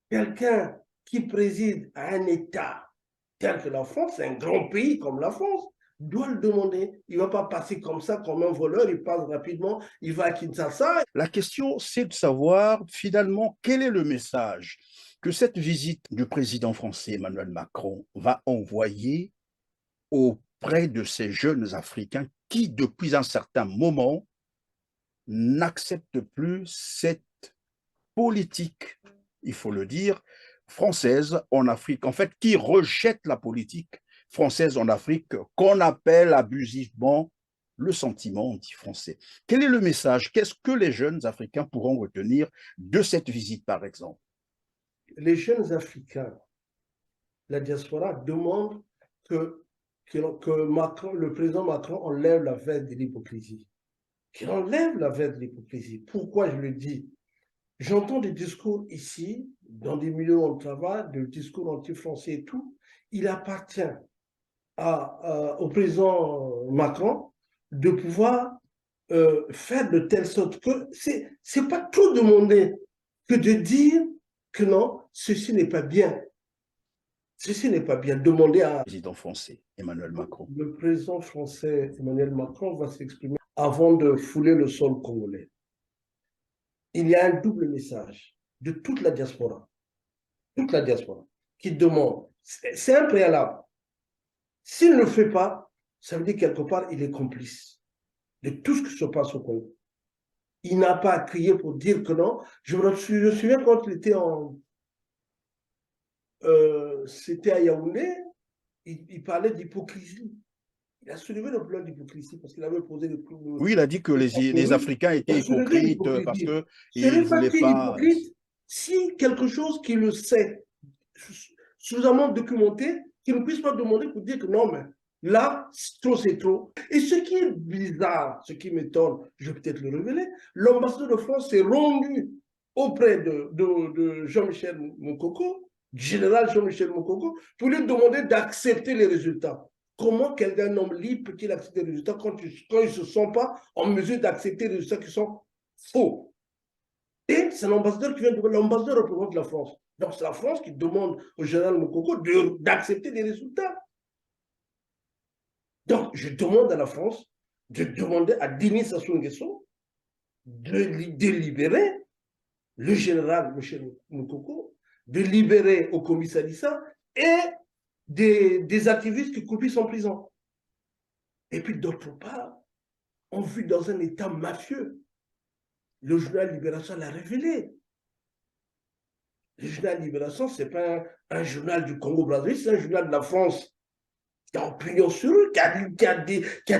quelqu'un qui préside à un État tel que la France, un grand pays comme la France, doit le demander. Il ne va pas passer comme ça, comme un voleur, il passe rapidement, il va à Kinshasa. La question, c'est de savoir finalement quel est le message que cette visite du président français Emmanuel Macron va envoyer auprès de ces jeunes Africains qui, depuis un certain moment, n'acceptent plus cette politique, il faut le dire, française en Afrique, en fait, qui rejettent la politique française en Afrique qu'on appelle abusivement le sentiment anti-français. Quel est le message? Qu'est-ce que les jeunes Africains pourront retenir de cette visite, par exemple? Les jeunes Africains, la diaspora, demandent que Macron, le président Macron enlève la veste de l'hypocrisie. Qu'il enlève la veste de l'hypocrisie. Pourquoi je le dis? J'entends des discours ici, dans des milieux où on travaille, des discours anti-français et tout. Il appartient au président Macron de pouvoir faire de telle sorte que c'est pas trop demander que de dire que non, ceci n'est pas bien. Ceci n'est pas bien. Demander à... Le président français Emmanuel Macron. Le président français Emmanuel Macron va s'exprimer avant de fouler le sol congolais. Il y a un double message de toute la diaspora, qui demande, c'est un préalable. S'il ne le fait pas, ça veut dire quelque part, il est complice de tout ce qui se passe au Congo. Il n'a pas à crier pour dire que non. Je me souviens quand il était c'était à Yaoundé, il parlait d'hypocrisie. Il a soulevé le problème d'hypocrisie parce qu'il avait posé le Oui, il a dit que les Africains il a étaient soulevé hypocrites parce l'hypocrisie. qu'ils ne Serait voulaient pas-t-il pas. hypocrite si quelque chose qui le sait, suffisamment documenté, qu'il ne puisse pas demander pour dire que non, mais là, trop c'est trop. Et ce qui est bizarre, ce qui m'étonne, je vais peut-être le révéler, l'ambassadeur de France s'est rendu auprès de Jean-Michel Moukoko, du général Jean-Michel Moukoko, pour lui demander d'accepter les résultats. Comment quelqu'un, un homme libre, peut-il accepter les résultats quand il ne se sent pas en mesure d'accepter les résultats qui sont faux? Et c'est l'ambassadeur qui vient de l'ambassadeur représente la France. Donc c'est la France qui demande au général Moukoko d'accepter les résultats. Donc je demande à la France de demander à Denis Sassou Nguesso de libérer le général Michel Moukoko, de libérer au commissariat et des activistes qui croupissent en prison. Et puis d'autre part, on vit dans un état mafieux. Le journal Libération l'a révélé. Le journal Libération, ce n'est pas un journal du Congo-Brazzaville, c'est un journal de la France qui a opinion sur eux, qui a